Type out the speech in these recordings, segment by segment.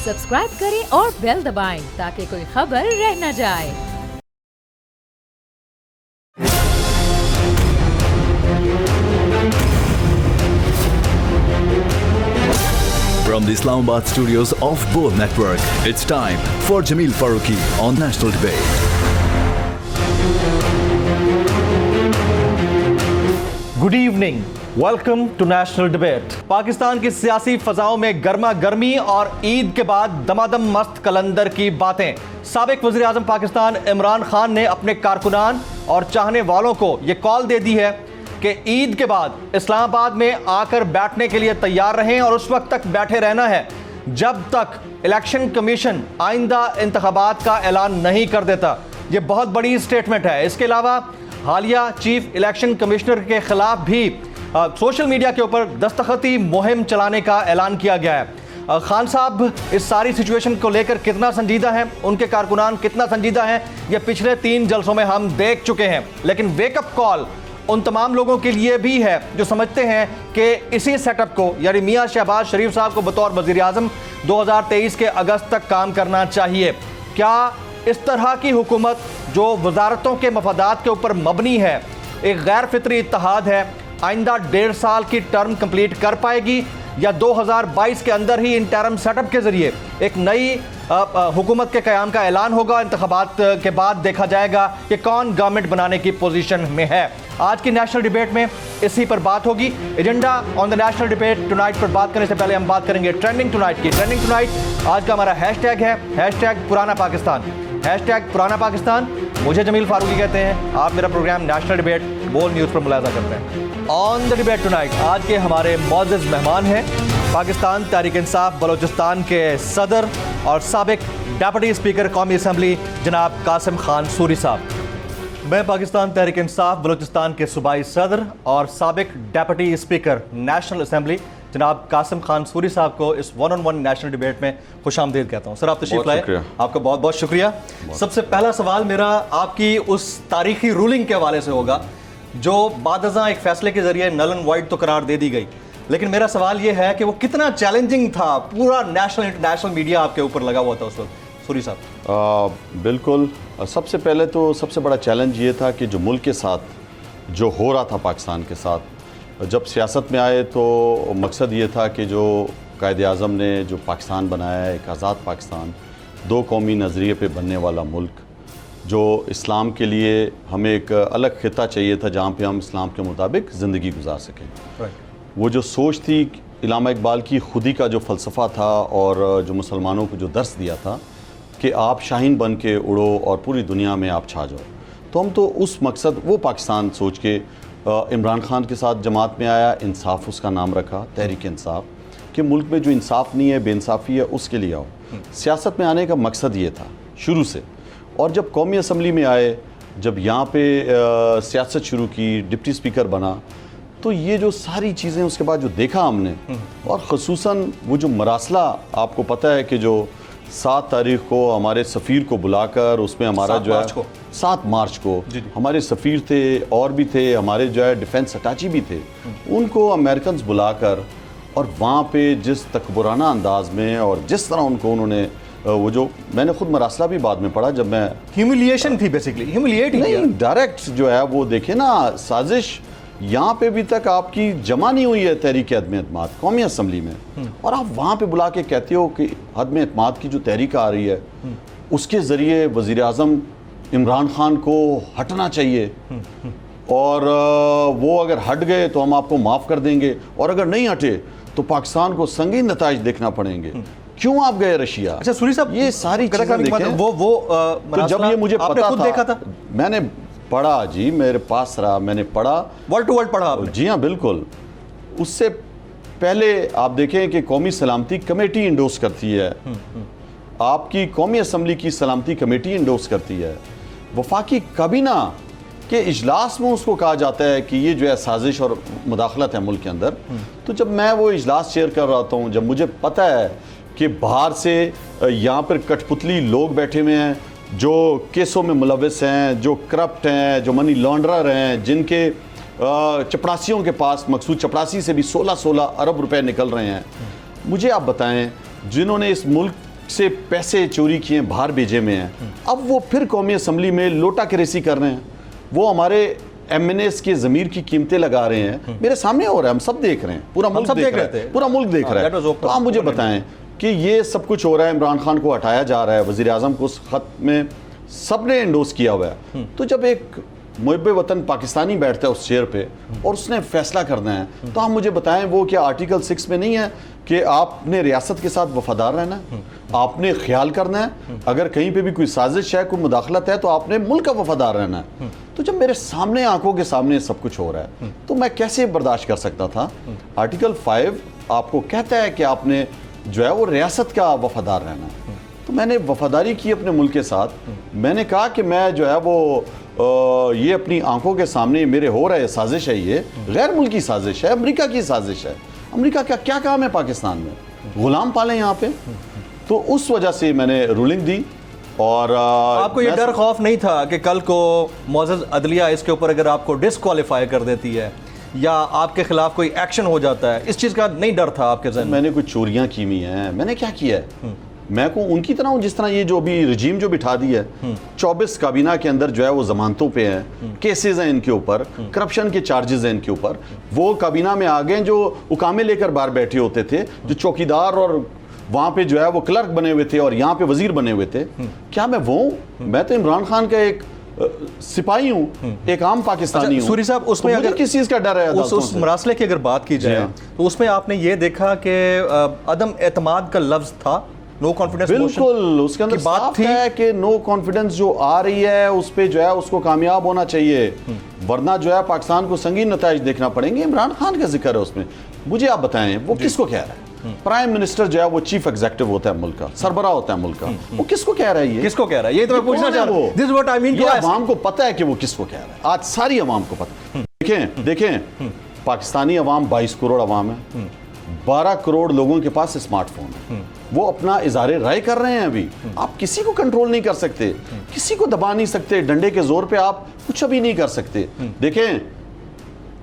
Subscribe करें और bell दबाएं ताकि कोई खबर रह न जाए। From the Islamabad studios of Bold Network, it's time for Jameel Farooqi on National Debate. Good evening, welcome to national debate. Pakistan की सियासी फजाओं में गर्मा गर्मी और ईद के बाद दमादम मस्त कलंदर की बातें। साबिक वज़ीर आज़म पाकिस्तान इमरान खान ने अपने कारकुनान और चाहने वालों को ये कॉल दे दी है कि ईद के बाद इस्लामाबाद में आकर बैठने के लिए तैयार रहें और उस वक्त तक बैठे रहना है जब तक इलेक्शन कमीशन आइंदा इंतखाबात का ऐलान नहीं कर देता। ये बहुत बड़ी स्टेटमेंट है। इसके अलावा हालिया चीफ इलेक्शन कमिश्नर के खिलाफ भी सोशल मीडिया के ऊपर दस्तखती मुहिम चलाने का ऐलान किया गया है। खान साहब इस सारी सिचुएशन को लेकर कितना संजीदा हैं, उनके कारकुनान कितना संजीदा हैं, ये पिछले 3 जलसों में हम देख चुके हैं। लेकिन वेकअप कॉल उन तमाम लोगों के लिए भी है जो समझते हैं कि इसी सेटअप को यानी मियां शहबाज शरीफ साहब को बतौर वज़ीर आज़म 2023 के अगस्त तक काम करना चाहिए। क्या इस तरह की हुकूमत जो वजारतों के मफादात के ऊपर मबनी है, एक गैर फितरी इत्तेहाद है, आइंदा 1.5 साल की टर्म कंप्लीट कर पाएगी या 2022 के अंदर ही इंटरम सेटअप के जरिए एक नई हुकूमत के क़याम का ऐलान होगा? इंतखाबात के बाद देखा जाएगा कि कौन गवर्नमेंट बनाने की पोजीशन में है। आज की नेशनल डिबेट में इसी पर बात होगी। Agenda on the national debate tonight पर बात करने से पहले हम बात करेंगे ट्रेंडिंग टुनाइट की। ट्रेंडिंग टुनाइट आज का हमारा हैशटैग है #पुराना पाकिस्तान। #पुराना पाकिस्तान। मुझे जमील फारूकी कहते हैं। आप मेरा program national debate bold news पर मुलाजा करते हैं। ऑन द डिबेट टुनाइट आज के हमारे मौजूद मेहमान हैं पाकिस्तान तहरीक इंसाफ बलोचिस्तान के सदर और साबिक डेप्यूटी स्पीकर कौमी असम्बली जनाब कासिम खान सूरी साहब। मैं पाकिस्तान तहरीक इंसाफ बलोचिस्तान के सूबाई सदर और साबिक डेप्यूटी स्पीकर नेशनल असम्बली जनाब कासिम खान सूरी साहब को इस 1-on-1 नेशनल डिबेट में खुशामदीद कहता हूँ। सर, आप तशरीफ लाए, आपका बहुत बहुत शुक्रिया। सबसे पहला सवाल मेरा आपकी उस तारीखी रूलिंग के हवाले से होगा जो बादज़ां एक फैसले के जरिए नल एंड वाइड तो करार दे दी गई, लेकिन मेरा सवाल ये है कि वो कितना चैलेंजिंग था। पूरा नेशनल इंटरनेशनल मीडिया आपके ऊपर लगा हुआ था उस वक्त। सूरी साहब। बिल्कुल, सबसे पहले तो सबसे बड़ा चैलेंज ये था कि जो मुल्क के साथ जो हो रहा था पाकिस्तान के साथ, जब सियासत में आए तो मकसद ये था कि जो कायद आज़म ने जो पाकिस्तान बनाया है, एक आज़ाद पाकिस्तान, 2 कौमी नज़रिए पे बनने वाला मुल्क, जो इस्लाम के लिए हमें एक अलग खिता चाहिए था जहाँ पे हम इस्लाम के मुताबिक ज़िंदगी गुजार सकें। वो जो सोच थी इलामा इकबाल की, खुदी का जो फ़लसफ़ा था और जो मुसलमानों को जो दर्स दिया था कि आप शाहीन बन के उड़ो और पूरी दुनिया में आप छा जाओ, तो हम तो उस मकसद वो पाकिस्तान सोच के इमरान खान के साथ जमात में आया। इंसाफ उसका नाम रखा, तहरीक इंसाफ, कि मुल्क में जो इंसाफ नहीं है, बेइंसाफ़ी है, उसके लिए आओ। सियासत में आने का मकसद ये था शुरू से। और जब कौमी असम्बली में आए, जब यहाँ पे सियासत शुरू की, डिप्टी स्पीकर बना, तो ये जो सारी चीज़ें उसके बाद जो देखा हमने, और ख़ुसूसन वो जो मरासला, आपको पता है कि जो 7 तारीख को हमारे सफ़ीर को बुलाकर उसमें हमारा जो है 7 मार्च को हमारे सफ़ीर थे और भी थे, हमारे जो है डिफेंस अटैची भी थे, उनको अमेरिकन बुलाकर और वहाँ पे जिस तकबराना अंदाज में और जिस तरह उनको उन्होंने वो जो मैंने खुद मरासला भी बाद में पढ़ा, जब मैं ह्यूमिलिएशन थी बेसिकली, ह्यूमिलिएट नहीं, डायरेक्ट जो है वो देखे ना, साजिश यहाँ पे भी तक आपकी जमा नहीं हुई है तहरीक अदम एतमाद कौमी असम्बली में, और आप वहाँ पे बुला के कहते हो कि अदम एतमाद की जो तहरीक आ रही है उसके ज़रिए वज़ीर आज़म इमरान खान को हटना चाहिए, और वो अगर हट गए तो हम आपको माफ़ कर देंगे, और अगर नहीं हटे तो पाकिस्तान को संगीन नताइज देखना पड़ेंगे। क्यों आप गए रशिया? अच्छा सूरी साहब, ये सारी चीज़ें देखें। तो जब ये मुझे पता था, देखा था, मैंने पढ़ा जी, मेरे पास रहा, मैंने पढ़ा, वर्ड टू वर्ड पढ़ा आपने? जी हाँ, बिल्कुल। उससे पहले आप देखें कि कौमी सलामती कमेटी इंडोर्स करती है, आपकी कौमी असम्बली की सलामती कमेटी इंडोर्स करती है, वफाकी काबीना के इजलास में उसको कहा जाता है कि ये जो है साजिश और मुदाखलत है मुल्क के अंदर। तो जब मैं वो इजलास शेयर कर रहा हूँ, जब मुझे पता है कि बाहर से यहाँ पर कठपुतली लोग बैठे हुए हैं जो केसों में मुलविस हैं, जो करप्ट हैं, जो मनी लॉन्ड्रर हैं, जिनके चपरासियों के पास मकसूद चपरासी से भी 16-16 अरब रुपए निकल रहे हैं, मुझे आप बताएं, जिन्होंने इस मुल्क से पैसे चोरी किए बाहर भेजे में हैं, अब वो फिर कौमी असम्बली में लोटा करेसी कर रहे हैं, वो हमारे एमएनएस के ज़मीर की कीमतें लगा रहे हैं, मेरे सामने हो रहा है, हम सब देख रहे हैं, पूरा मुल्क देख रहा है, पूरा मुल्क देख रहा है। तो आप मुझे बताएं कि ये सब कुछ हो रहा है, इमरान खान को हटाया जा रहा है, वज़ीर आज़म को उस खत में सबने एंडोस किया हुआ है, तो जब एक मुहिब्बे वतन पाकिस्तानी बैठता है उस चेयर पे और उसने फैसला करना है, तो आप मुझे बताएं वो क्या आर्टिकल 6 में नहीं है कि आपने रियासत के साथ वफादार रहना है, आपने ख्याल करना है, अगर कहीं पे भी कोई साजिश है, कोई मुदाखलत है, तो आपने मुल्क का वफादार रहना है। तो जब मेरे सामने आंखों के सामने सब कुछ हो रहा है, तो मैं कैसे बर्दाश्त कर सकता था। आर्टिकल 5 आपको कहता है कि आपने जो है वो रियासत का वफादार रहना है, तो मैंने वफादारी की अपने मुल्क के साथ। मैंने कहा कि मैं जो है वो ये अपनी आंखों के सामने मेरे हो रहा है साजिश है, ये गैर मुल्की साजिश है, अमेरिका की साजिश है। अमेरिका का क्या काम है पाकिस्तान में, गुलाम पाले यहाँ पे। तो उस वजह से मैंने रूलिंग दी। और आपको ये डर खौफ नहीं था कि कल को मुअज़्ज़ज़ अदलिया इसके ऊपर अगर आपको डिस्क्वालीफाई कर देती है या आपके खिलाफ कोई एक्शन हो जाता है, इस चीज़ का नहीं डर था आपके ज़हन में? मैंने कुछ चोरियां की हुई हैं, मैंने क्या किया है, मैं को उनकी तरह हूँ जिस तरह ये जो अभी रजीम जो बिठा दी है, 24 काबीना के अंदर जो है वो जमानतों पे हैं, केसेस हैं इनके ऊपर, करप्शन के चार्जेस हैं इनके ऊपर। वो काबीना में आ गए जो उकामे लेकर बाहर बैठे होते थे, जो चौकीदार और वहाँ पे जो है वो क्लर्क बने हुए थे और यहाँ पे वजीर बने हुए थे। क्या मैं वो हूँ? मैं तो इमरान खान का एक सिपाही हूँ, एक आम पाकिस्तानी हूँ। सूरी साहब, उसमें तो अगर किस चीज़ का डर है? उस मरासले की अगर बात की जाए तो उसमें आपने ये देखा कि अदम एतमाद का लफ्ज था, नो कॉन्फिडेंस। बिल्कुल, उसके अंदर बात थी है कि नो कॉन्फिडेंस जो आ रही है उस पे जो है उसको कामयाब होना चाहिए, वरना जो है पाकिस्तान को संगीन नताइज देखना पड़ेंगे। इमरान खान का जिक्र है उसमें, मुझे आप बताएं वो किसको कह रहा है? प्राइम मिनिस्टर जो है वो चीफ एग्जीक्यूटिव होता है मुल्क का, सरबराह होता है मुल्क का, वो किसको कह रहा है? ये किसको कह रहा है? ये तो मैं पूछना चाह रहा हूं। This is what I mean to ask. आवाम को पता है कि वो किसको कह रहा है, आज सारी आवाम को पता है। देखें पाकिस्तानी अवाम 22 करोड़ अवाम है, 12 करोड़ लोगों के पास स्मार्टफोन है, वो अपना इज़हार राय कर रहे हैं। अभी आप किसी को कंट्रोल नहीं कर सकते, किसी को दबा नहीं सकते, डंडे के जोर पे आप कुछ भी नहीं कर सकते। देखें,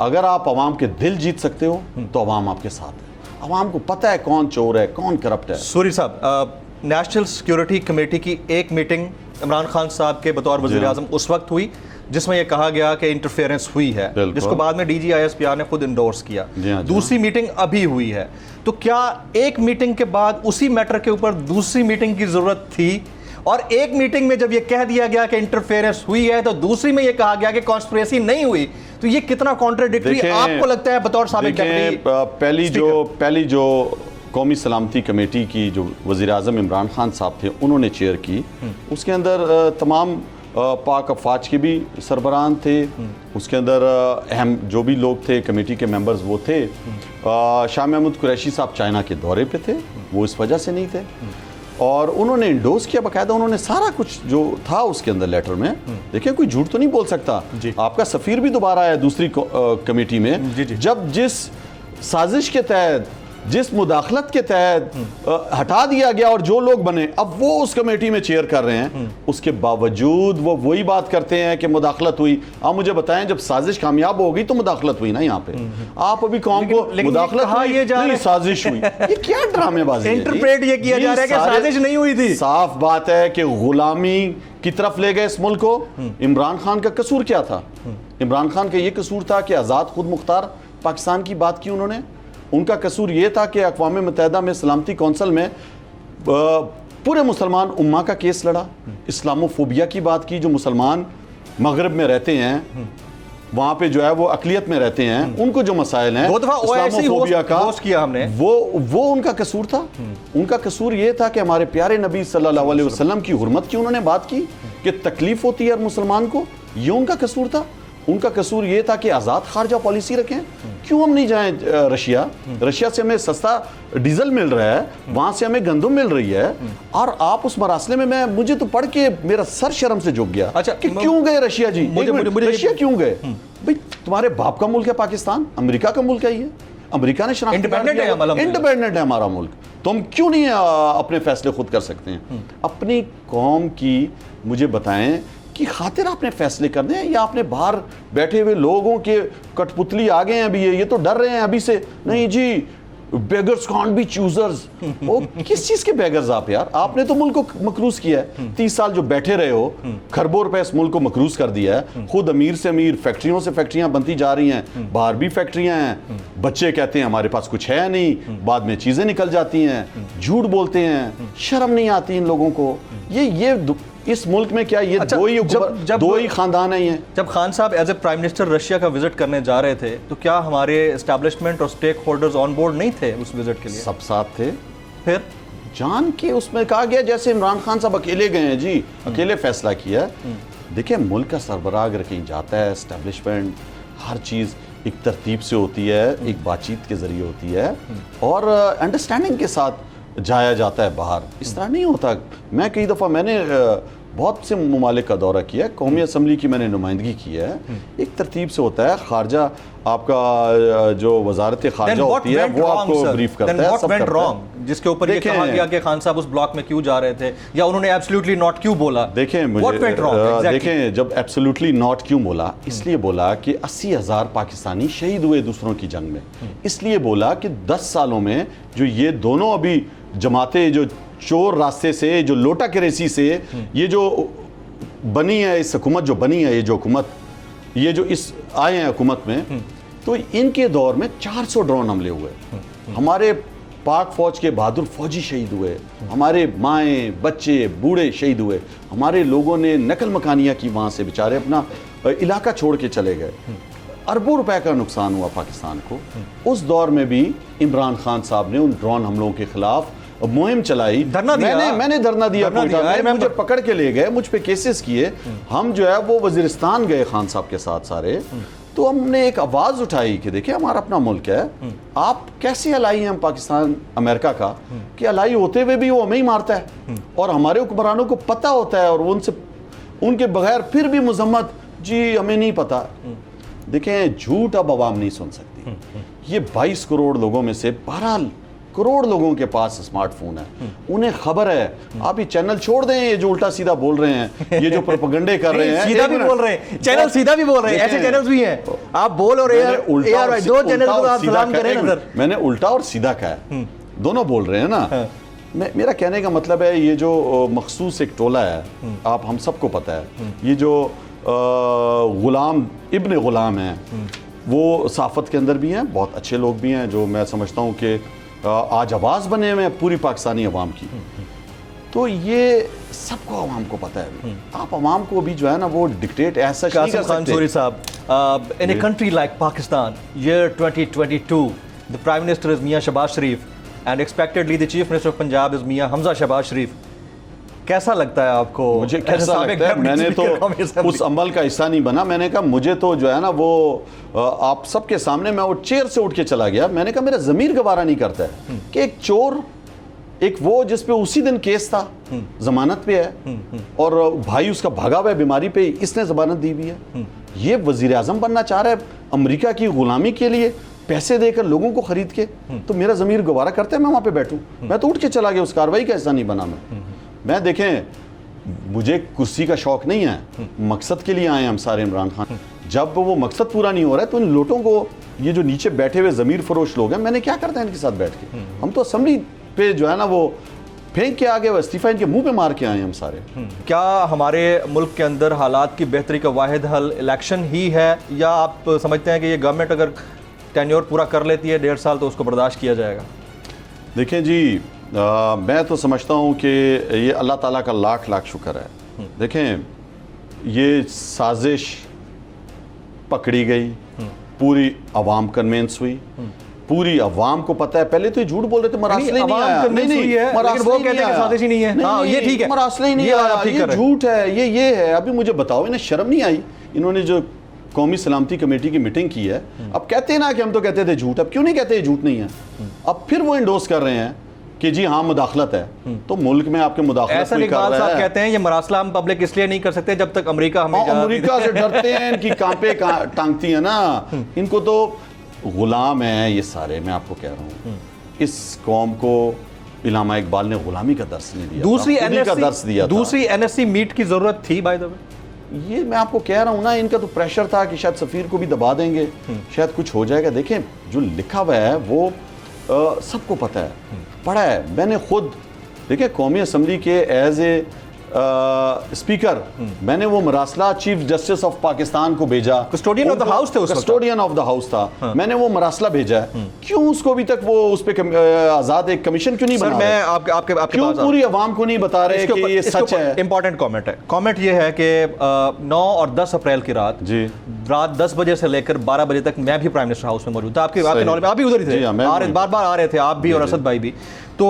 अगर आप अवाम के दिल जीत सकते हो तो अवाम आपके साथ है। अवाम को पता है कौन चोर है, कौन करप्ट है। सूरी साहब, नेशनल सिक्योरिटी कमेटी की एक मीटिंग इमरान खान साहब के बतौर वज़ीर आज़म उस वक्त हुई जिसमें यह कहा गया कि इंटरफेरेंस हुई है, जिसको बाद में DGISPR ने खुद इंडोर्स किया। दूसरी मीटिंग अभी हुई है, तो क्या एक मीटिंग के बाद उसी मैटर के ऊपर दूसरी मीटिंग की जरूरत थी? और एक मीटिंग में जब यह कह दिया गया कि इंटरफेरेंस हुई है तो दूसरी में यह कहा गया कि कॉन्स्पिरेसी नहीं हुई, तो ये कितना कॉन्ट्राडिक्टरी आपको लगता है बतौर साबिक डेप्यूटी? पहली जो कौमी सलामती कमेटी की जो वज़ीर आज़म इमरान खान साहब थे उन्होंने चेयर की, उसके अंदर तमाम पाक अफवाज के भी सरबराहान थे, उसके अंदर अहम जो भी लोग थे कमेटी के मेंबर्स वो थे। शाह महमूद कुरैशी साहब चाइना के दौरे पे थे, वो इस वजह से नहीं थे, और उन्होंने इंडोर्स किया बाकायदा, उन्होंने सारा कुछ जो था उसके अंदर लेटर में। देखिए, कोई झूठ तो नहीं बोल सकता। आपका सफ़ीर भी दोबारा आया दूसरी कमेटी में, जब जिस साजिश के तहत, जिस मुदाखलत के तहत हटा दिया गया और जो लोग बने अब वो उस कमेटी में चेयर कर रहे हैं, उसके बावजूद वो वही बात करते हैं कि मुदाखलत हुई। आप मुझे बताएं, जब साजिश कामयाब हो गई तो मुदाखलत हुई ना यहाँ पे। आप अभी कौम को मुदाखलत हुई, नहीं साजिश हुई, ये क्या ड्रामेबाजी है? इंटरप्रेट ये किया जा रहा है कि साजिश नहीं हुई थी। साफ बात है कि गुलामी की तरफ ले गए इस मुल्क को। इमरान खान का कसूर क्या था? इमरान खान का ये कसूर था कि आज़ाद खुद मुख्तार पाकिस्तान की बात की उन्होंने। उनका कसूर ये था कि अक़वाम मुत्तहिदा में सलामती कौंसिल में पूरे मुसलमान उम्मा का केस लड़ा, इस्लामोफोबिया की बात की। जो मुसलमान मगरब में रहते हैं, वहाँ पे जो है वो अक़लियत में रहते हैं, उनको जो मसाइल हैं इस्लामोफोबिया का किया हमने, वो उनका कसूर था। उनका कसूर ये था कि हमारे प्यारे नबी सल्लल्लाहु अलैहि वसल्लम की हुर्मत की उन्होंने बात की कि तकलीफ होती है मुसलमान को, ये उनका कसूर था। उनका कसूर ये था कि आज़ाद खारजा पॉलिसी रखें। क्यों हम नहीं जाएं रशिया? रशिया से हमें सस्ता डीजल मिल रहा है, वहाँ से हमें गंदम मिल रही है, और आप उस मरासले में मुझे तो पढ़ के मेरा सर शर्म से झुक गया। अच्छा, कि क्यों गए रशिया जी? रशिया क्यों गए भाई? तुम्हारे बाप का मुल्क है पाकिस्तान, अमेरिका का मुल्क है ये, अमेरिका ने इंडिपेंडेंट है हमारा मुल्क, तो हम क्यों नहीं अपने फैसले खुद कर सकते हैं? अपनी कौम की मुझे बताएं कि खातिर आपने फैसले करने हैं या आपने बाहर बैठे हुए लोगों के कठपुतली आ गए हैं अभी, ये तो डर रहे हैं अभी से? नहीं जी, बेगर्स कांट बी चूजर्स। वो किस चीज के बेगर्स आप यार? आपने तो मुल्क को मकरूज किया है। 30 साल जो बैठे रहे हो, खरबों रुपए इस मुल्क को मकरूज कर दिया है। खुद अमीर से अमीर, फैक्ट्रियों से फैक्ट्रियां बनती जा रही हैं, बाहर भी फैक्ट्रियां हैं। बच्चे कहते हैं हमारे पास कुछ है नहीं, बाद में चीजें निकल जाती हैं, झूठ बोलते हैं, शर्म नहीं आती इन लोगों को। ये इस मुल्क में क्या ये अच्छा, दो ही खानदान है ये? जब खान साहब as a prime minister Russia का विजिट करने जा रहे थे, तो क्या हमारे एस्टैब्लिशमेंट और स्टेक होल्डर्स ऑन बोर्ड नहीं थे उस विजिट के लिए? सब साथ थे। फिर जान के उसमें कहा गया जैसे इमरान खान साहब अकेले गए हैं जी, अकेले फैसला किया है। देखिए, मुल्क का सरबराह अगर कहीं जाता है, एस्टैब्लिशमेंट हर चीज़ एक तरतीब से होती है, एक बातचीत के जरिए होती है और अंडरस्टैंडिंग के साथ जाया जाता है बाहर। इस तरह नहीं होता। मैं कई दफ़ा मैंने बहुत से ममालिक का दौरा किया है, कौमी असम्बली की मैंने नुमाइंदगी की है। एक तरतीब से होता है, खारजा आपका जो वजारत खारजा होती है वो आपको ब्रीफ करता है, सब करता है। जिसके ऊपर ये कहा गया कि खान साहब उस ब्लॉक में क्यों जा रहे थे, या उन्होंने एब्सोल्युटली नॉट क्यों बोला? देखें मुझे देखें, जब एब्सोल्युटली नॉट क्यों बोला, इसलिए बोला कि 80,000 पाकिस्तानी शहीद हुए दूसरों की जंग में। इसलिए बोला कि 10 सालों में जो ये दोनों अभी जमातें जो चोर रास्ते से, जो लोटा करेसी से ये जो बनी है, इस हुकूमत जो बनी है, ये जो हुकूमत, ये जो इस आए हैं हुकूमत में, तो इनके दौर में 400 ड्रोन हमले हुए। हमारे पाक फौज के बहादुर फौजी शहीद हुए, हमारे माएँ बच्चे बूढ़े शहीद हुए, हमारे लोगों ने नकल मकानियाँ की, वहाँ से बेचारे अपना इलाका छोड़ के चले गए। अरबों रुपए का नुकसान हुआ पाकिस्तान को। उस दौर में भी इमरान खान साहब ने उन ड्रोन हमलों के खिलाफ मुहिम चलाई। मैंने धरना दिया, मुझे पकड़ के ले गए, मुझ पे केसेस किए। हम जो है वो वजीरिस्तान गए खान साहब के साथ सारे, तो हमने एक आवाज़ उठाई कि देखिए हमारा अपना मुल्क है, आप कैसे अलाई हैं हम पाकिस्तान अमेरिका का, कि अलाई होते हुए भी वो हमें ही मारता है और हमारे हुक्मरानों को पता होता है और उनके बगैर फिर भी मजम्मत, जी हमें नहीं पता। देखें, झूठ अब आवाम नहीं सुन सकती। ये 22 करोड़ लोगों में से 12 करोड़ लोगों के पास स्मार्टफोन है, उन्हें खबर है। आप ये चैनल छोड़ दें, ये जो उल्टा सीधा बोल रहे हैं, ये जो प्रोपेगेंडे कर रहे हैं, सीधा भी बोल रहे हैं, चैनल सीधा भी बोल रहे हैं, ऐसे चैनल्स भी हैं। आप बोल और एआर दो चैनल को आप सलाम करें ना सर। मैंने उल्टा और सीधा कहा है, दोनों बोल रहे हैं ना। मेरा कहने का मतलब है, ये जो मखसूस एक टोला है, आप हम सबको पता है, ये जो गुलाम इब्न गुलाम है, वो साफत के अंदर भी हैं, बहुत अच्छे लोग भी हैं, जो मैं समझता हूँ कि आज आवाज़ बने हुए हैं पूरी पाकिस्तानी अवाम की। तो ये सबको अवाम को पता है। आप अवाम को भी जो है ना वो डिक्टेट ऐसा नहीं कर सकते। सूरी साहब, in a country like Pakistan, year 2022, the prime minister is Mian Shahbaz Sharif and expectedly the chief minister of Punjab is Mian Hamza Shahbaz Sharif. कैसा लगता है आपको? मुझे कैसा लगता है, मैंने तो उस अमल का हिस्सा नहीं बना। मैंने कहा मुझे तो जो है ना वो आप सबके सामने मैं वो चेयर से उठ के चला गया। मैंने कहा मेरा ज़मीर गवारा नहीं करता है कि एक चोर, एक वो जिस पे उसी दिन केस था, जमानत पे है, और भाई उसका भागा हुआ है बीमारी पे, इसने जमानत दी हुई है। ये वजीर आजम बनना चाह रहा है अमेरिका की गुलामी के लिए, पैसे देकर लोगों को खरीद के। तो मेरा ज़मीर गवारा करता है मैं वहाँ पे बैठूँ? मैं तो उठ के चला गया, उस कार्रवाई का हिस्सा नहीं बना मैं। देखें, मुझे कुर्सी का शौक नहीं है, मकसद के लिए आए हम सारे इमरान खान। जब वो मकसद पूरा नहीं हो रहा है तो इन लोटों को, ये जो नीचे बैठे हुए ज़मीर फरोश लोग हैं, मैंने क्या करता है इनके साथ बैठ के? हम तो असम्बली पे जो है ना वो फेंक के आगे, वो इस्तीफा इनके मुंह पे मार के आए हम सारे। क्या हमारे मुल्क के अंदर हालात की बेहतरी का वाहिद हल इलेक्शन ही है, या आप समझते हैं कि ये गवर्नमेंट अगर टेन्योर पूरा कर लेती है 1.5 साल तो उसको बर्दाश्त किया जाएगा? देखें जी, मैं तो समझता हूँ कि ये अल्लाह ताला का लाख लाख शुक्र है। देखें, ये साजिश पकड़ी गई, पूरी अवाम कन्वेंस हुई, पूरी अवाम को पता है। पहले तो ये झूठ बोल रहे थे, मरासले नहीं आया, वो कहते हैं साजिश ही नहीं है। हाँ, ये ठीक है, मरासले नहीं आया, ये झूठ है, ये है। अभी मुझे बताओ, इन्हें शर्म नहीं आई? इन्होंने जो कौमी सलामती कमेटी की मीटिंग की है, अब कहते हैं ना कि हम तो कहते थे झूठ, अब क्यों नहीं कहते झूठ नहीं है? अब फिर वो इंडोर्स कर रहे हैं कि जी हाँ मुदाखलत है। तो मुल्क में आपके मुदाखलत ऐसा इकबाल साहब कहते हैं ये मरासला हम पब्लिक इसलिए नहीं कर सकते जब तक अमेरिका हमें अमेरिका से डरते हैं, इनकी कांपे टांगती है ना, इनको तो गुलाम है ये सारे। मैं आपको कह रहा हूँ, इस कौम को इलामा इकबाल ने गुलामी का दर्स नहीं दिया, दूसरी एनएससी मीट की जरूरत थी। बाय द वे, ये मैं आपको कह रहा हूँ ना, इनका तो प्रेशर था कि शायद सफीर को भी दबा देंगे, शायद कुछ हो जाएगा। देखें, जो लिखा हुआ है वो सबको पता है, पढ़ा है। मैंने खुद देखिए कौमी असम्बली के एज ए स्पीकर मैंने वो मरासला चीफ जस्टिस ऑफ पाकिस्तान को भेजा, कस्टोडियन ऑफ द हाउस थे, कस्टोडियन ऑफ द हाउस था। हाँ। मैंने वो मरासला भेजा है, क्यों उसको अभी तक वो उस पे आजाद एक कमीशन क्यों नहीं बना? मैं आपके क्यों पूरी अवाम को नहीं बता रहे कि ये सच है? इंपॉर्टेंट कमेंट है। कमेंट ये है कि 9 और 10 अप्रैल की रात जी, रात 10 बजे से लेकर 12 बजे तक मैं भी प्राइम मिनिस्टर हाउस में मौजूद था। आपके नॉलेज में आप भी उधर ही थे, बार बार आ रहे थे आप भी और असद भाई भी। तो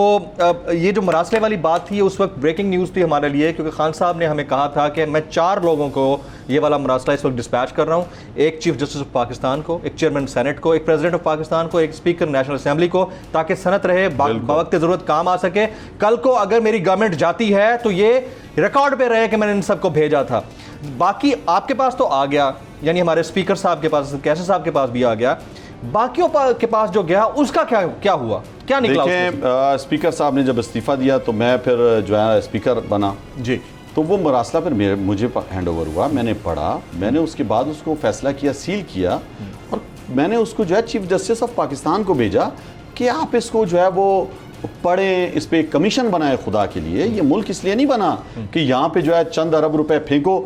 ये जो मरासले वाली बात थी उस वक्त ब्रेकिंग न्यूज़ थी हमारे लिए, क्योंकि खान साहब ने हमें कहा था कि मैं 4 लोगों को ये वाला मरासला इस वक्त डिस्पैच कर रहा हूँ। एक चीफ जस्टिस ऑफ पाकिस्तान को, एक चेयरमैन सेनेट को, एक प्रेसिडेंट ऑफ पाकिस्तान को, एक स्पीकर नेशनल असेंबली को, ताकि सनत रहे, वक्त ज़रूरत काम आ सके। कल को अगर मेरी गवर्नमेंट जाती है तो ये रिकॉर्ड पे रहे कि मैंने इन सबको भेजा था। बाकी आपके पास तो आ गया, यानी हमारे स्पीकर साहब के पास, कैसर साहब के पास भी आ गया, बाकियों के पास जो गया उसका क्या हुआ, क्या निकला? देखिए स्पीकर साहब ने जब इस्तीफा दिया तो मैं फिर जो है स्पीकर बना जी, तो वो मरासला फिर मुझे हैंड ओवर हुआ, मैंने पढ़ा, मैंने उसके बाद उसको फैसला किया, सील किया, और मैंने उसको जो है चीफ जस्टिस ऑफ पाकिस्तान को भेजा कि आप इसको जो है वो पढ़ें, इस पर कमीशन बनाए। खुदा के लिए ये मुल्क इसलिए नहीं बना कि यहाँ पे जो है चंद अरब रुपए फेंको,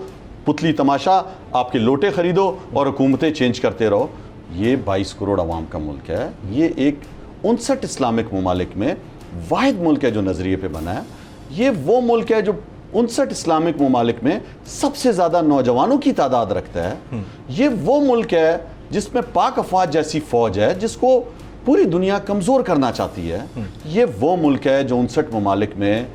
पुतली तमाशा, आपके लोटे खरीदो और हुकूमतें चेंज करते रहो। ये 22 करोड़ आवाम का मुल्क है। ये एक 59 इस्लामिक ममालिक में वाहिद मुल्क है जो नज़रिए पे बना है। ये वो मुल्क है जो 59 इस्लामिक ममालिक में सबसे ज़्यादा नौजवानों की तादाद रखता है। ये वो मुल्क है जिसमें पाक अफवाज जैसी फ़ौज है जिसको पूरी दुनिया कमज़ोर करना चाहती है। ये वो मुल्क है जो 59 ममालिक में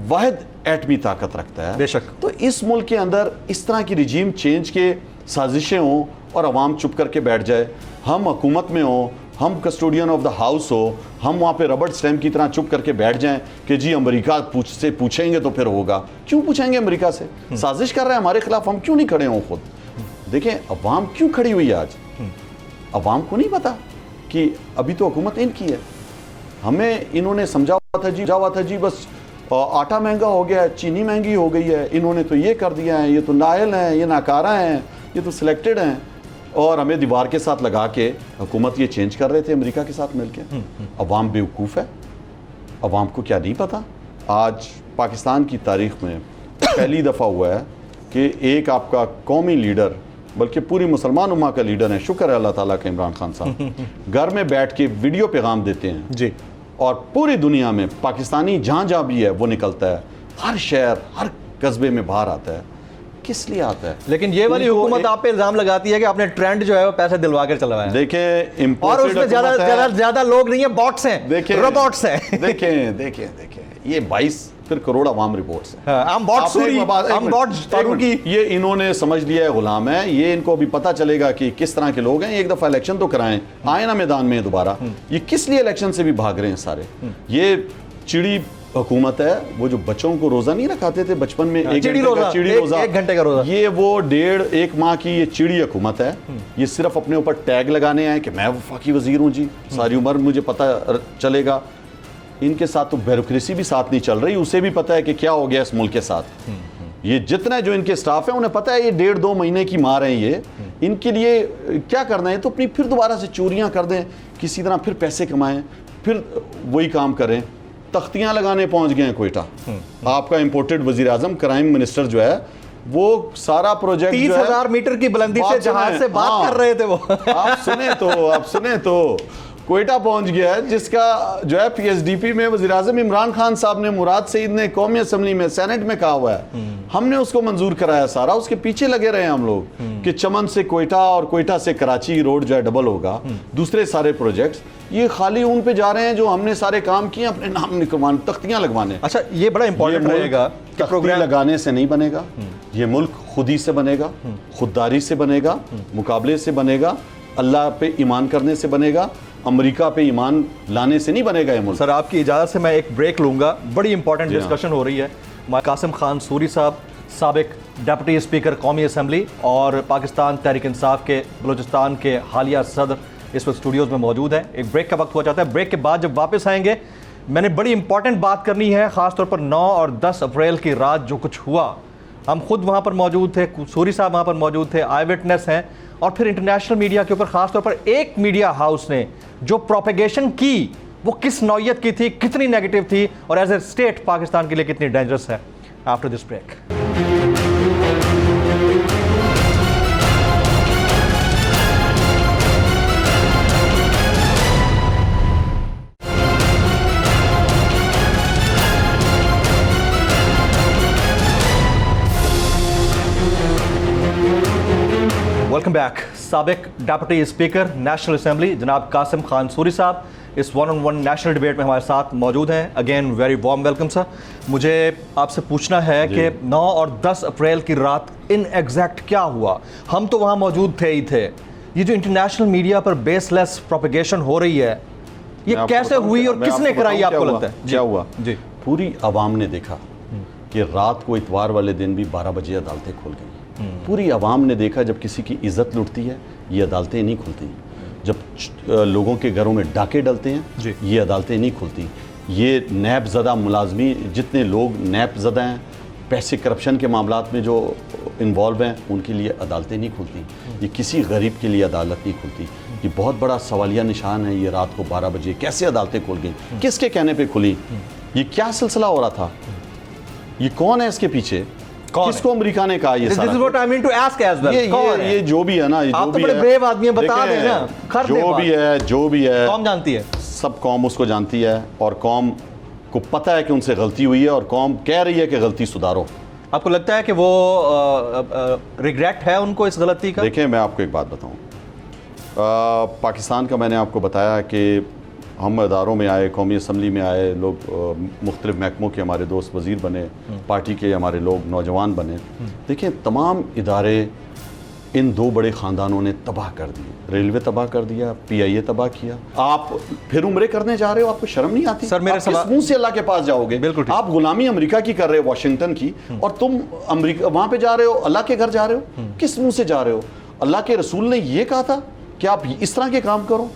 वाहिद एटमी ताकत रखता है। बेशक। तो इस मुल्क के अंदर इस तरह की रिजीम चेंज के साजिशें हों और अवाम चुप करके बैठ जाए, हम हुकूमत में हो, हम कस्टोडियन ऑफ द हाउस हो, हम वहाँ पे रबर्ट स्टैम्प की तरह चुप करके बैठ जाएं कि जी अमेरिका से पूछेंगे तो फिर होगा। क्यों पूछेंगे अमेरिका से? साजिश कर रहे हैं हमारे खिलाफ, हम क्यों नहीं खड़े हों खुद? देखें अवाम क्यों खड़ी हुई है आज। अवाम को नहीं पता कि अभी तो हुकूमत इनकी है। हमें इन्होंने समझा हुआ था जी बस आटा महंगा हो गया है, चीनी महंगी हो गई है, इन्होंने तो ये कर दिया है, ये तो नाअहल हैं, ये नाकारा हैं, ये तो सिलेक्टेड हैं, और हमें दीवार के साथ लगा के हुकूमत ये चेंज कर रहे थे अमेरिका के साथ मिलके। अवाम बेवकूफ़ है। अवाम को क्या नहीं पता? आज पाकिस्तान की तारीख़ में पहली दफ़ा हुआ है कि एक आपका कौमी लीडर, बल्कि पूरी मुसलमान उम्मा का लीडर है, शुक्र है अल्लाह ताला का, इमरान खान साहब घर में बैठ के वीडियो पैगाम देते हैं जी, और पूरी दुनिया में पाकिस्तानी जहाँ जहाँ भी है वो निकलता है, हर शहर हर कस्बे में बाहर आता है। किस लिए आता है? लेकिन ये वाली हुकूमत आप पे इल्जाम लगाती है कि आपने ट्रेंड जो है वो पैसे दिलवा कर चलवाया है। देखें और उसमें ज्यादा लोग नहीं है, बॉट्स हैं, देखें रोबोट्स हैं। देखें ये 22 फिर करोड़ आवाम रिपोर्ट्स हैं। हम बॉट्स ये इन्होंने समझ लिया है गुलाम है। ये इनको अभी पता चलेगा कि किस तरह के लोग हैं। एक दफा इलेक्शन तो कराएं, आए ना मैदान में दोबारा। ये किस लिए इलेक्शन से भी भाग रहे हैं सारे? ये चिड़ी हुकूमत है। वो जो बच्चों को रोजा नहीं रखाते थे बचपन में, एक चिड़ी रोजा, एक घंटे का रोजा, ये वो 1.5 माह की ये चिड़ी हुकूमत है। ये सिर्फ अपने ऊपर टैग लगाने आए कि मैं वफाकी वजीर हूँ जी, सारी उम्र मुझे पता चलेगा। इनके साथ तो ब्यूरोक्रेसी भी साथ नहीं चल रही, उसे भी पता है कि क्या हो गया इस मुल्क के साथ। ये जितने जो इनके स्टाफ है उन्हें पता है ये 1.5-2 महीने की मार है। ये इनके लिए क्या करना है तो अपनी फिर दोबारा से चोरियां कर दें, किसी तरह फिर पैसे कमाएं, फिर वही काम करें। तख्तियां लगाने पहुंच गए हैं कोयटा। आपका इंपोर्टेड वजीर आजम क्राइम मिनिस्टर जो है वो सारा प्रोजेक्ट 30,000 मीटर की बुलंदी से जहाज से बात कर रहे थे वो। आप सुने तो कोयटा पहुंच गया है, जिसका जो है पीएसडीपी में वज़ीर आज़म इमरान खान साहब ने, मुराद सईद ने कौमी असम्बली में, सेनेट में कहा हुआ है। हमने उसको मंजूर कराया सारा, उसके पीछे लगे रहे हम लोग कि चमन से कोयटा और कोयटा से कराची रोड जो है डबल होगा। दूसरे सारे प्रोजेक्ट्स ये खाली उन पे जा रहे हैं जो हमने सारे काम किए अपने नाम निकलवाने, तख्तियां लगवाने। अच्छा, ये बड़ा इंपॉर्टेंट रहेगा कि प्रोग्राम लगाने से नहीं बनेगा। ये मुल्क खुद ही से बनेगा, खुददारी से बनेगा, मुकाबले से बनेगा, अल्लाह पे ईमान करने से बनेगा, अमेरिका पे ईमान लाने से नहीं बनेगा ये मुल्क। सर आपकी इजाज़त से मैं एक ब्रेक लूँगा। बड़ी इंपॉर्टेंट डिस्कशन हो रही है। कासिम खान सूरी साहब, साबिक डिप्टी स्पीकर कौमी असम्बली और पाकिस्तान तहरीक इंसाफ के बलूचिस्तान के हालिया सदर, इस वक्त स्टूडियोज़ में मौजूद है। एक ब्रेक का वक्त हुआ चाहता है। ब्रेक के बाद जब वापस आएंगे मैंने बड़ी इंपॉर्टेंट बात करनी है, ख़ासतौर पर 9 और 10 अप्रैल की रात जो कुछ हुआ। हम खुद वहाँ पर मौजूद थे, सूरी साहब वहाँ पर मौजूद थे, आई विटनेस हैं। और फिर इंटरनेशनल मीडिया के ऊपर, खासतौर पर एक मीडिया हाउस ने जो प्रोपेगेशन की वो किस नौयत की थी, कितनी नेगेटिव थी और एज ए स्टेट पाकिस्तान के लिए कितनी डेंजरस है। After this break. Welcome back. साबिक डिप्टी स्पीकर नेशनल असेंबली जनाब कासिम खान सूरी साहब इस वन नेशनल डिबेट में हमारे साथ मौजूद हैं। Again very warm welcome sir. मुझे आपसे पूछना है कि 9 और 10 अप्रैल की रात इन एग्जैक्ट क्या हुआ? हम तो वहाँ मौजूद थे ही थे। ये जो इंटरनेशनल मीडिया पर बेसलेस प्रोपेगेशन हो रही है, ये कैसे हुई और किसने कराई, आपको लगता है? क्या हुआ जी, पूरी आवाम ने देखा कि रात को इतवार वाले दिन भी 12 बजे अदालतें खुल गई। पूरी आवाम ने देखा जब किसी की इज्जत लुटती है ये अदालतें नहीं खुलती, जब लोगों के घरों में डाके डलते हैं ये अदालतें नहीं खुलती, ये नैब ज़दा मुलाजमी जितने लोग नैब ज़दा हैं, पैसे करप्शन के मामलात में जो इन्वॉल्व हैं उनके लिए अदालतें नहीं खुलती, ये किसी गरीब के लिए अदालत नहीं खुलती। ये बहुत बड़ा सवालिया निशान है। ये रात को 12 बजे कैसे अदालतें खुल गई, किसके कहने पर खुली, ये क्या सिलसिला हो रहा था, ये कौन है इसके पीछे, किसको अमेरिका ने कहा ये सारा? This is what I mean to ask as well. ये जो भी है ना, ये आप तो बड़े ब्रेव आदमी हैं, बता दें ना। जो भी है कौम जानती है, सब कौम उसको जानती है और कौम को पता है कि उनसे गलती हुई है और कौम कह रही है कि गलती सुधारो। आपको लगता है कि वो रिग्रेट है उनको इस गलती का? देखें, मैं आपको एक बात बताऊं, पाकिस्तान का मैंने आपको बताया कि हम इदारों में आए, कौमी असम्बली में आए लोग, मुख्तलिफ महकमों के हमारे दोस्त वज़ीर बने, पार्टी के हमारे लोग नौजवान बने। देखिए, तमाम इदारे इन दो बड़े ख़ानदानों ने तबाह कर दिए। रेलवे तबाह कर दिया, PIA तबाह किया। आप फिर उम्रे करने जा रहे हो, आपको शर्म नहीं आती? सर, मेरे किस मुंह से अल्लाह के पास जाओगे? बिल्कुल। आप गुलामी अमेरिका की कर रहे हो, वाशिंगटन की, और तुम अमेरिका वहाँ पे जा रहे हो, अल्लाह के घर जा रहे हो। किस मुँह से जा रहे हो? अल्लाह के रसूल ने ये कहा था कि आप इस तरह के काम करो।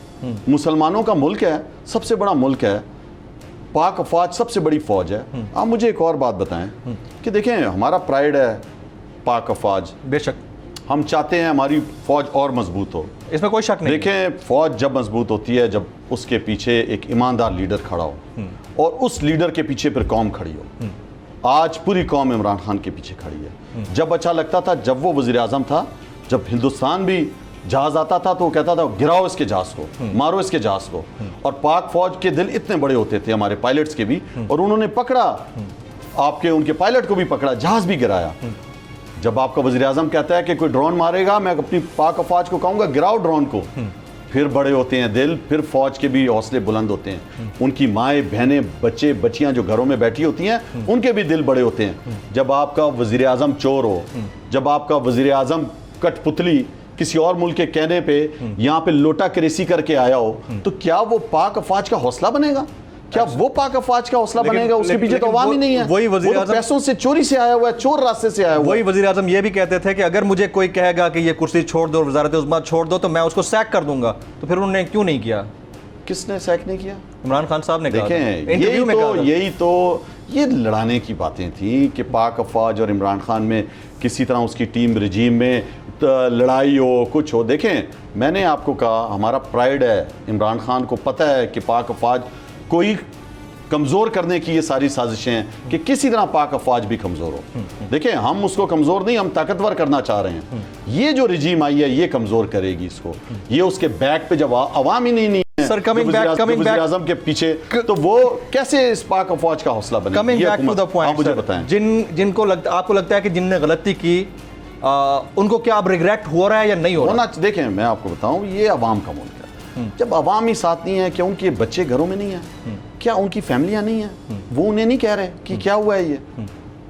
मुसलमानों का मुल्क है, सबसे बड़ा मुल्क है, पाक अफवाज सबसे बड़ी फौज है। आप मुझे एक और बात बताएं कि देखें, हमारा प्राइड है पाक अफवाज, बेशक हम चाहते हैं हमारी फौज और मजबूत हो, इसमें कोई शक नहीं। देखें, फौज जब मजबूत होती है जब उसके पीछे एक ईमानदार लीडर खड़ा हो और उस लीडर के पीछे फिर कौम खड़ी हो। आज पूरी कौम इमरान खान के पीछे खड़ी है। जब अच्छा लगता था, जब वो वज़ीर आज़म था, जब हिंदुस्तान भी जहाज आता था तो वो कहता था गिराओ इसके जहाज को, मारो इसके जहाज को। और पाक फौज के दिल इतने बड़े होते थे, हमारे पायलट्स के भी, और उन्होंने पकड़ा आपके, उनके पायलट को भी पकड़ा, जहाज भी गिराया। जब आपका वज़ीर आज़म कहता है कि कोई ड्रोन मारेगा, मैं अपनी पाक फौज को कहूँगा गिराओ ड्रोन को, फिर बड़े होते हैं दिल, फिर फौज के भी हौसले बुलंद होते हैं। उनकी माएँ, बहनें, बच्चे, बच्चियाँ जो घरों में बैठी होती हैं, उनके भी दिल बड़े होते हैं। जब आपका वज़ीर आज़म चोर हो, जब आपका वज़ीर आज़म कठपुतली किसी और मुल्क के कहने पे यहाँ पे लोटा करेसी करके आया हो, तो क्या वो पाक अफवाज का हौसला बनेगा? क्या वो पाक अफवाज का हौसला बनेगा? उसके पीछे तो अवाम ही नहीं है। वही वज़ीर आज़म पैसों से चोरी से आया हुआ है, चोर रास्ते से आया हुआ है। वही वज़ीर आज़म ये भी कहते थे कि अगर मुझे कोई कहेगा कि ये कुर्सी छोड़ दो, वज़ारत उज़्मा छोड़ दो, तो मैं उसको सैक कर दूंगा। तो फिर उन्होंने क्यों नहीं किया? किसने सैक नहीं किया? इमरान खान साहब ने कहा। देखें, यही तो ये लड़ाने की बातें थी कि पाक अफवाज और इमरान खान में किसी तरह उसकी टीम रजीम में लड़ाई हो, कुछ हो। देखें, मैंने आपको कहा हमारा प्राइड है, इमरान खान को पता है कि पाक अफवाज कोई कमज़ोर करने की ये सारी साजिशें हैं कि किसी तरह पाक अफवाज भी कमज़ोर हो। देखें, हम उसको कमज़ोर नहीं, हम ताकतवर करना चाह रहे हैं। ये जो रजीम आई है ये कमज़ोर करेगी इसको। ये उसके बैक पे जब अवाम ही नहीं सर, कमिंग बैक आज़म के पीछे, तो वो कैसे इस पाक अफवाज का हौसला बनेगा? Coming back to the point, मुझे बताएं, जिनको आपको लगता है कि जिनने गलती की उनको क्या अब रिग्रेट हो रहा है या नहीं हो रहा? देखें, मैं आपको बताऊं, ये अवाम का मुल्क है। जब अवाम ही साथ नहीं है, क्या उनके बच्चे घरों में नहीं है? क्या उनकी फैमिलियां नहीं है? वो उन्हें नहीं कह रहे कि क्या हुआ है ये?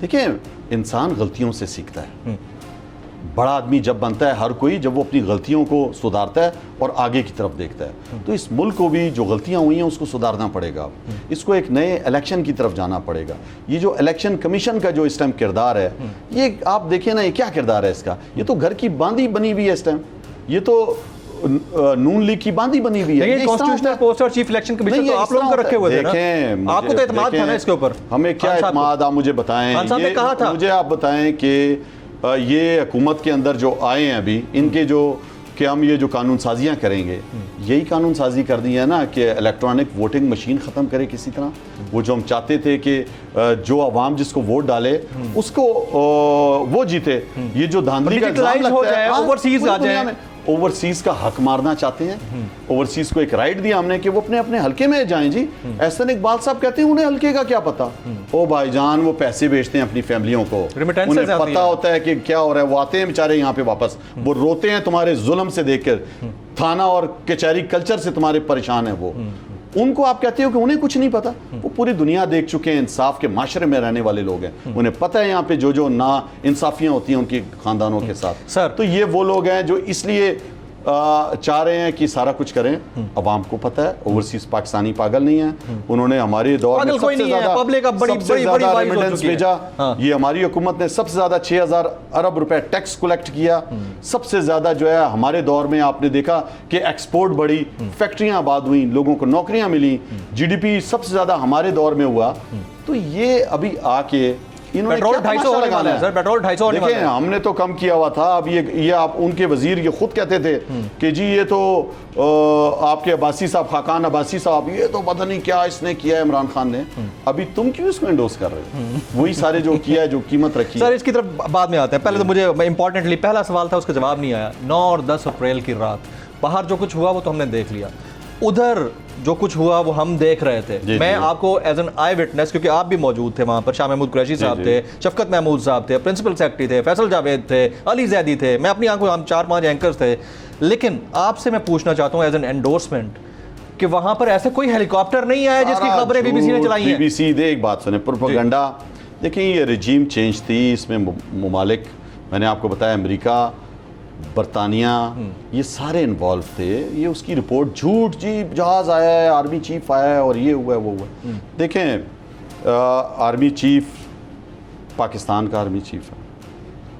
देखिए, इंसान गलतियों से सीखता है। बड़ा आदमी जब बनता है हर कोई, जब वो अपनी गलतियों को सुधारता है और आगे की तरफ देखता है। तो इस मुल्क को भी जो गलतियां हुई हैं उसको सुधारना पड़ेगा। इसको एक नए इलेक्शन की तरफ जाना पड़ेगा। ये जो इलेक्शन कमीशन का जो इस टाइम किरदार है, ये आप देखिए ना, ये क्या किरदार है इसका? ये तो घर की बांदी बनी हुई है इस टाइम। ये तो नून लीग की बांदी बनी हुई है। कॉन्स्टिट्यूशनल पोस्ट और चीफ इलेक्शन कमीशन तो आप लोगों को रखे हुए थे ना? देखें, आपको तो एतमाद था ना इसके ऊपर? हमें क्या एतमाद, आप मुझे बताएं। कहा था मुझे आप बताएं कि ये हुकूमत के अंदर जो आए हैं अभी, इनके जो कि हम ये जो कानून साजियाँ करेंगे, यही कानून साजी कर दी है ना कि इलेक्ट्रॉनिक वोटिंग मशीन ख़त्म करे किसी तरह। वो जो हम चाहते थे कि जो अवाम जिसको वोट डाले उसको वो जीते, ये जो धांधली का इल्ज़ाम लगता है, ओवरसीज आ जाए, ओवरसीज का हक मारना चाहते हैं। ओवरसीज को एक राइट दिया हमने कि वो अपने अपने हल्के में जाएं जी। एहसन इकबाल साहब कहते हैं उन्हें हल्के का क्या पता। ओ भाईजान, वो पैसे भेजते हैं अपनी फैमिलियों को, उन्हें पता होता है कि क्या हो रहा है। वो आते हैं बेचारे यहाँ पे वापस, वो रोते हैं तुम्हारे जुल्म से देखकर, थाना और कचहरी कल्चर से तुम्हारे परेशान है वो। उनको आप कहते हो कि उन्हें कुछ नहीं पता। वो पूरी दुनिया देख चुके हैं, इंसाफ के माशरे में रहने वाले लोग हैं, उन्हें पता है यहाँ पे जो जो ना इंसाफियाँ होती हैं उनके खानदानों के साथ। सर, तो ये वो लोग हैं जो इसलिए चाह रहे हैं कि सारा कुछ करें। अवाम को पता है ओवरसीज पाकिस्तानी पागल नहीं है। उन्होंने हमारे दौर में सबसे ज्यादा रेमिटेंस भेजा। ये हमारी हुकूमत ने सबसे ज्यादा 6000 अरब रुपए टैक्स कलेक्ट किया। सबसे ज्यादा जो है हमारे दौर में आपने देखा कि एक्सपोर्ट बढ़ी, फैक्ट्रियां आबाद हुई, लोगों को नौकरियां मिली, जीडीपी सबसे ज्यादा हमारे दौर में हुआ। तो ये अभी आके पेट्रोल 250 होने वाला है सर, पेट्रोल 250 होने वाला है। हमने तो कम किया हुआ था। अब ये आप उनके वजीर ये खुद कहते थे कि जी ये तो आपके अब्बासी साहब, खाकान अब्बासी साहब, ये तो पता नहीं क्या इसने किया है इमरान खान ने। अभी तुम क्यों इसको एंडोर्स कर रहे हो? वही सारे जो किया है, जो कीमत रखी सर, इसकी तरफ बाद में आते हैं। पहले तो मुझे इंपॉर्टेंटली पहला सवाल था, उसका जवाब नहीं आया। 9 और 10 अप्रैल की रात बाहर जो कुछ हुआ वो तो हमने देख लिया, उधर जो कुछ हुआ वो हम देख रहे थे। मैं आपको एज एन आई विटनेस, क्योंकि आप भी मौजूद थे वहाँ पर, शाह महमूद कुरैशी साहब थे, शफकत महमूद साहब थे, प्रिंसिपल सेक्रेटरी थे, फैसल जावेद थे, अली जैदी थे, मैं अपनी आंखों, हम 4-5 एंकर्स थे। लेकिन आपसे मैं पूछना चाहता हूँ एज एन एंडोर्समेंट कि वहाँ पर ऐसे कोई हेलीकॉप्टर नहीं आया जिसकी खबरें बीबीसी ने चलाई हैं। बीबीसी दे एक बात सुने, प्रोपेगेंडा। देखिए ये रजीम चेंज थी, इसमें मुमालिक, मैंने आपको बताया अमेरिका, बरतानिया, ये सारे इन्वॉल्व थे। ये उसकी रिपोर्ट झूठ, जी जहाज़ आया है, आर्मी चीफ आया है और ये हुआ है वो हुआ। देखें, आर्मी चीफ पाकिस्तान का आर्मी चीफ है,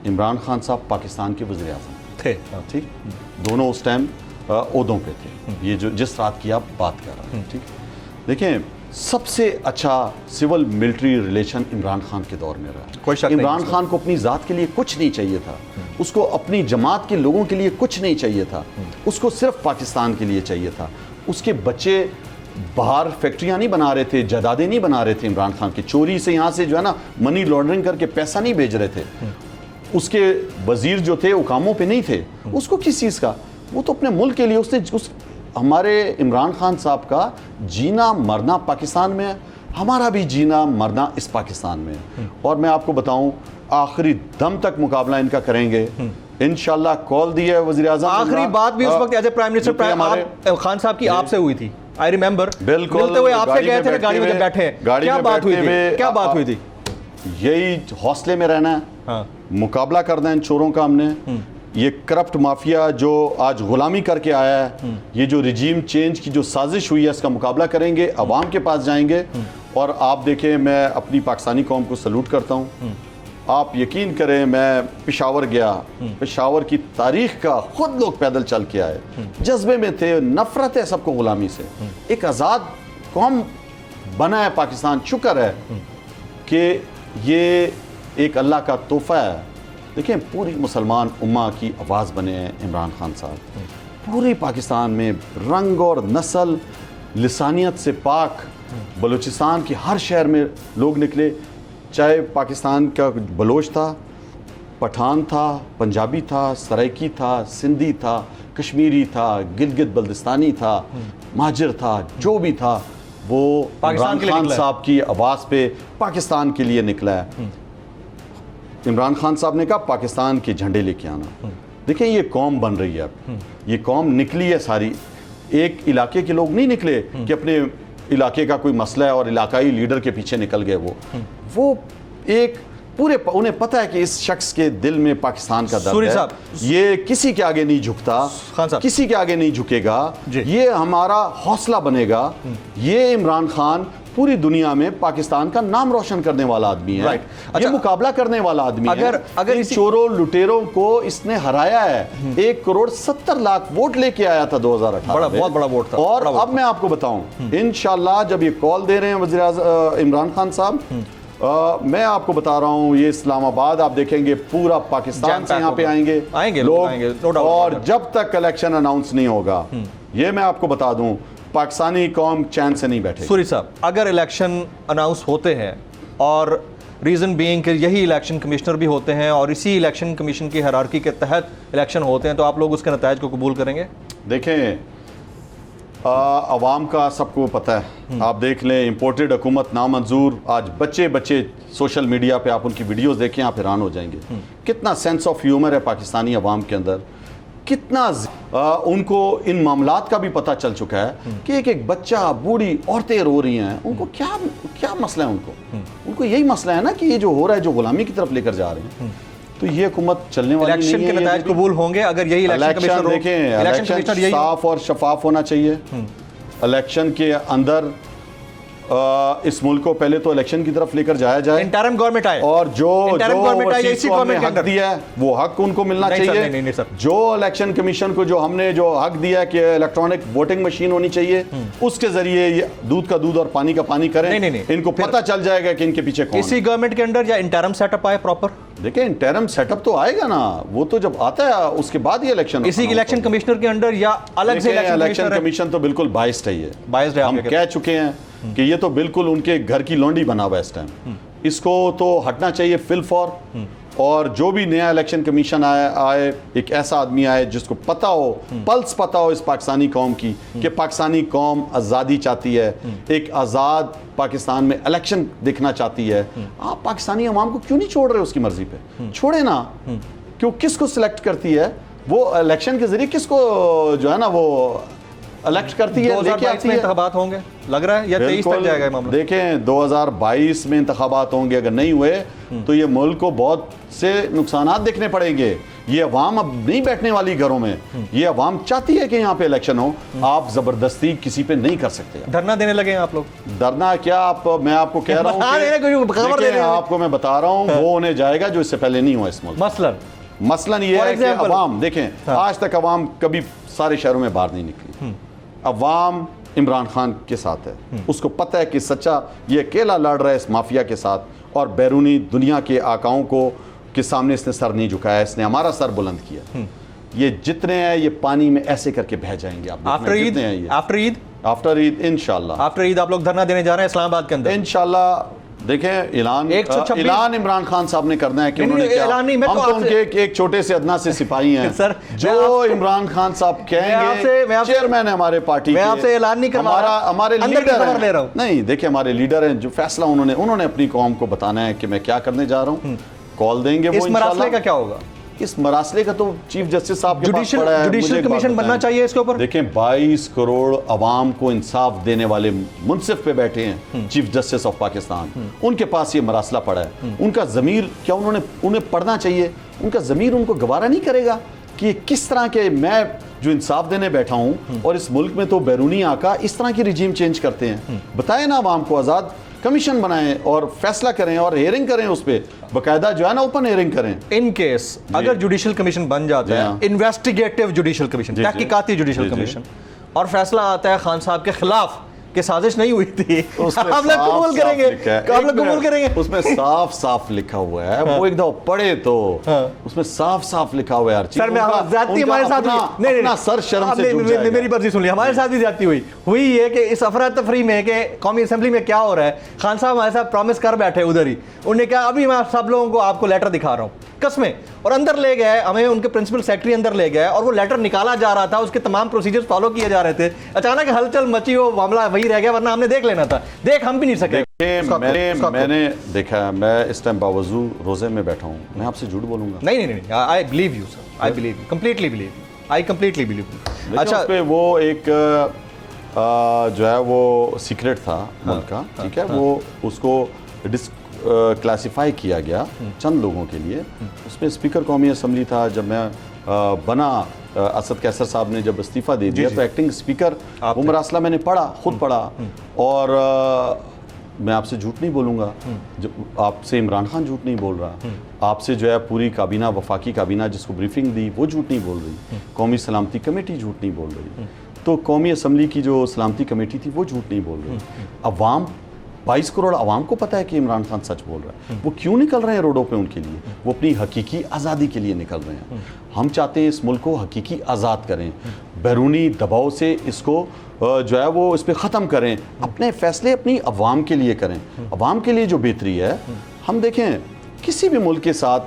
इमरान खान साहब पाकिस्तान के वज़ीर आज़म थे, ठीक, दोनों उस टाइम ओहदों पे थे। ये जो जिस रात की आप बात कर रहे हैं, ठीक। देखें, सबसे अच्छा civil military relation Imran Khan के दौर में रहा। कोई शक इमरान खान को अपनी ज़ात के लिए कुछ नहीं चाहिए था, उसको अपनी जमात के लोगों के लिए कुछ नहीं चाहिए था, उसको सिर्फ पाकिस्तान के लिए चाहिए था। उसके बच्चे बाहर फैक्ट्रियां नहीं बना रहे थे, जायदादें नहीं बना रहे थे इमरान खान के, चोरी से यहाँ से जो है ना मनी लॉन्ड्रिंग करके पैसा नहीं भेज रहे थे। उसके वजीर जो थे वो कामों पे नहीं थे, उसको किस चीज़ का, वो तो अपने मुल्क के लिए उसने हमारे इमरान खान साहब का जीना मरना पाकिस्तान में है, हमारा भी जीना मरना इस पाकिस्तान में है। और मैं आपको बताऊं, आखिरी दम तक मुकाबला इनका करेंगे इंशाल्लाह। कॉल दी है वज़ीर आज़म। आखिरी बात भी उस वक्त as a prime minister Khan साहब की आपसे हुई थी, आई रिमेंबर। बिल्कुल, मिलते हुए आपसे गए थे, गाड़ी में जब बैठे, क्या बात हुई थी? क्या बात हुई थी? यही हौसले में रहना है, मुकाबला करना है इन चोरों का। हमने ये करप्ट माफिया जो आज गुलामी करके आया है, ये जो रिजीम चेंज की जो साजिश हुई है, इसका मुकाबला करेंगे, अवाम के पास जाएंगे। और आप देखें, मैं अपनी पाकिस्तानी कौम को सलूट करता हूँ। आप यकीन करें, मैं पेशावर गया, पेशावर की तारीख का खुद लोग पैदल चल के आए, जज्बे में थे, नफरत है सबको गुलामी से। एक आज़ाद कौम बना है पाकिस्तान, शुक्र है कि ये एक अल्लाह का तोहफा है। देखिए, पूरी मुसलमान उम्मा की आवाज़ बने हैं इमरान खान साहब। पूरे पाकिस्तान में रंग और नस्ल, लिसानियत से पाक, बलूचिस्तान के हर शहर में लोग निकले, चाहे पाकिस्तान का बलोच था, पठान था, पंजाबी था, सराइकी था, सिंधी था, कश्मीरी था, गिलगित बल्दिस्तानी था, माजिर था, जो भी था वो इमरान खान साहब की आवाज़ पे पाकिस्तान के लिए निकला है। इमरान खान साहब ने कहा पाकिस्तान के झंडे लेके आना। देखिए, ये कौम बन रही है अब, ये कौम निकली है सारी। एक इलाके के लोग नहीं निकले कि अपने इलाके का कोई मसला है और इलाकाई लीडर के पीछे निकल गए। वो एक पूरे, उन्हें पता है कि इस शख्स के दिल में पाकिस्तान का दर्द है, ये किसी के आगे नहीं झुकता, किसी के आगे नहीं झुकेगा, ये हमारा हौसला बनेगा। ये इमरान खान पूरी दुनिया में पाकिस्तान का नाम रोशन करने वाला आदमी है। ये मुकाबला करने वाला आदमी है। अगर चोरों लुटेरों को इसने हराया है, 1,70,00,000 वोट लेके आया था 2018 में, बहुत बड़ा वोट था। और अब मैं आपको बताऊं, इंशाल्लाह जब ये कॉल दे रहे हैं वज़ीर आज़म इमरान खान साहब, मैं आपको बता रहा हूँ, ये इस्लामाबाद आप देखेंगे पूरा पाकिस्तान से यहाँ पे आएंगे लोग, और जब तक इलेक्शन अनाउंस नहीं होगा, ये मैं आपको बता दूं, पाकिस्तानी कौम चैन से नहीं बैठेगी। सूरी साहब, अगर इलेक्शन अनाउंस होते हैं और रीज़न बीइंग कि यही इलेक्शन कमिश्नर भी होते हैं और इसी इलेक्शन कमीशन की हायरार्की के तहत इलेक्शन होते हैं, तो आप लोग उसके नतायज को कबूल करेंगे? देखें, अवाम का सबको पता है, आप देख लें, इंपोर्टेड हुकूमत नामंजूर, आज बच्चे सोशल मीडिया पे आप उनकी वीडियोस देखें, आप हैरान हो जाएंगे कितना सेंस ऑफ ह्यूमर है पाकिस्तानी अवाम के अंदर, कितना उनको इन मामलात का भी पता चल चुका है कि एक बच्चा, बूढ़ी औरतें रो रही हैं, उनको क्या मसला है, उनको यही मसला है ना कि ये जो हो रहा है, जो गुलामी की तरफ लेकर जा रहे हैं। तो ये हुकूमत चलने वाली नहीं है। इलेक्शन के नतायज कबूल होंगे अगर यही इलेक्शन देखें, इलेक्शन साफ और शफाफ होना चाहिए। इलेक्शन के अंदर इस मुल्क को पहले तो इलेक्शन की तरफ लेकर जाया जाए, इंटरिम गवर्नमेंट आए, और जो इसी गवर्नमेंट हक दिया है वो हक उनको मिलना चाहिए। नहीं सर, जो इलेक्शन कमीशन को जो हमने जो हक दिया है कि इलेक्ट्रॉनिक वोटिंग मशीन होनी चाहिए, उसके जरिए ये दूध का दूध और पानी का पानी करें। इनको पता चल जाएगा कि इनके पीछे कौन। इसी गवर्नमेंट के अंडर या इंटरिम सेटअप आए प्रॉपर? देखिए, इंटरिम सेटअप तो आएगा ना, वो तो जब आता है उसके बाद ही इलेक्शन। इसी इलेक्शन कमिश्नर के अंडर या अलग से इलेक्शन कमीशन तो बिल्कुल बाइस्ड है, ये हम कह चुके हैं कि ये तो बिल्कुल उनके घर की लौंडी बना हुआ है इस टाइम। इसको तो हटना चाहिए फिल फॉर, और जो भी नया इलेक्शन कमीशन आए एक ऐसा आदमी आए जिसको पता हो, पल्स पता हो इस पाकिस्तानी कौम की, कि पाकिस्तानी कौम आज़ादी चाहती है, एक आज़ाद पाकिस्तान में इलेक्शन देखना चाहती है। आप पाकिस्तानी अवाम को क्यों नहीं छोड़ रहे उसकी मर्जी पे? छोड़े ना, क्यों? किसको सिलेक्ट करती है वो इलेक्शन के जरिए, किसको जो है ना वो इलेक्ट करती है, लेके आती है। इंतखाबात होंगे लग रहा है, या 23 तक जाएगा मामला? देखें, 2022 में इंतखाबात होंगे, अगर नहीं हुए तो ये मुल्क को बहुत से नुकसानात देखने पड़ेंगे। ये अवाम अब नहीं बैठने वाली घरों में, ये अवाम चाहती है कि यहाँ पे इलेक्शन हो। आप जबरदस्ती किसी पे नहीं कर सकते। धरना देने लगे हैं आप लोग? धरना क्या, मैं आपको कह रहा हूँ, आपको मैं बता रहा हूँ, वो होने जाएगा जो इससे पहले नहीं हुआ इस मुल्क। मसलन ये है कि अवाम, देखें, आज तक अवाम कभी सारे शहरों में बाहर नहीं निकली। अवाम इमरान खान के साथ है, उसको पता है कि सच्चा ये अकेला लड़ रहा है इस माफिया के साथ, और बैरूनी दुनिया के आकाओं को के सामने इसने सर नहीं झुकाया, इसने हमारा सर बुलंद किया। ये जितने हैं ये पानी में ऐसे करके बह जाएंगे। आप आफ्टर ईद इंशाल्लाह, आफ्टर ईद आप लोग धरना देने जा रहे हैं इस्लामाबाद के अंदर इंशाल्लाह। देखें, ऐलान इमरान खान साहब ने करना है कि उन्होंने क्या, हम तो उनके एक छोटे से अदना से सिपाही हैं सर, जो इमरान खान साहब कहेंगे, चेयरमैन है हमारे पार्टी के, आपसे ऐलान नहीं करवा रहा, हमारे लीडर हैं। नहीं, देखिए, हमारे लीडर हैं, जो फैसला उन्होंने अपनी कौम को बताना है कि मैं क्या करने जा रहा हूँ, कॉल देंगे वो। इस मरासले का क्या होगा? इस मरासले का तो चीफ जस्टिस साहब के पास पड़ा है, जुडिशल कमीशन बनना चाहिए इसके ऊपर। देखें, 22 करोड़ अवाम को इंसाफ देने वाले मुंसिफ पे बैठे हैं चीफ जस्टिस ऑफ पाकिस्तान, उनके पास ये मरासला पड़ा है। उनका ज़मीर क्या, उन्हें पढ़ना चाहिए, उनका ज़मीर उनको गवारा नहीं करेगा कि किस तरह के, मैं जो इंसाफ देने बैठा हूं और इस मुल्क में तो बैरूनी आका इस तरह की रिजीम चेंज करते हैं। बताएं ना अवाम को, आज़ाद कमीशन बनाएं और फैसला करें और हेयरिंग करें, उस पर बाकायदा जो है ना ओपन हेयरिंग करें। इन केस अगर जुडिशल कमीशन बन जाता है, इन्वेस्टिगेटिव जुडिशल कमीशन, तहकीकाती जुडिशल कमीशन, और फैसला आता है खान साहब के खिलाफ कि साजिश नहीं हुई थी, आप लोग कबूल करेंगे? उसमें साफ साफ लिखा हुआ है, वो एक दफा पढ़े तो उसमें साफ साफ लिखा हुआ है हर चीज। सर, मैं ज्यादती हमारे साथ नहीं, सर शर्म से मेरी मर्जी सुन ली, हमारे साथ भी ज्यादती हुई ये कि इस अफरा तफरी में कि कौमी असेंबली में क्या हो रहा है, खान साहब हमारे साथ प्रॉमिस कर बैठे उधर ही, उन्होंने कहा अभी मैं सब लोगों को आपको लेटर दिखा रहा हूँ, कसमें, और अंदर ले गए हमें, उनके प्रिंसिपल सेक्रेटरी अंदर ले गए और वो लेटर निकाला जा रहा था, उसके तमाम प्रोसीजर्स फॉलो किए जा रहे थे। अचानक हलचल मची, वो मामला वही रह गया, वरना हमने देख लेना था, देख हम भी नहीं सके। मैंने देखा, मैं इस टाइम बावजू रोजे में बैठा हूँ, मैं आपसे झूठ बोलूंगा? नहीं, I believe you sir, I believe you, completely believe, I completely believe. अच्छा, पे वो एक जो है वो सीक्रेट था मुल्क का, ठीक है, वो उसको क्लासिफाई किया गया चंद लोगों के लिए। उसमें स्पीकर कौमी असम्बली था, जब मैं बना, असद कैसर साहब ने जब इस्तीफ़ा दे दिया तो एक्टिंग स्पीकर, वो मरासला मैंने पढ़ा, खुद पढ़ा, और मैं आपसे झूठ नहीं बोलूँगा, जब आपसे इमरान खान झूठ नहीं बोल रहा, आपसे जो है पूरी काबीना, वफाकी काबीना जिसको ब्रीफिंग दी वो झूठ नहीं बोल रही, कौमी सलामती कमेटी झूठ नहीं बोल रही, तो कौमी असम्बली की जो सलामती कमेटी थी वो झूठ नहीं बोल रही। अवाम 22 करोड़ आवाम को पता है कि इमरान खान सच बोल रहा है। वो क्यों निकल रहे हैं रोडों पे उनके लिए? वो अपनी हकीकी आज़ादी के लिए निकल रहे हैं। हम चाहते हैं इस मुल्क को हकीकी आज़ाद करें, बैरूनी दबाव से इसको जो है वो इस पर ख़त्म करें, अपने फैसले अपनी अवाम के लिए करें, अवाम के लिए जो बेहतरी है। हम देखें किसी भी मुल्क के साथ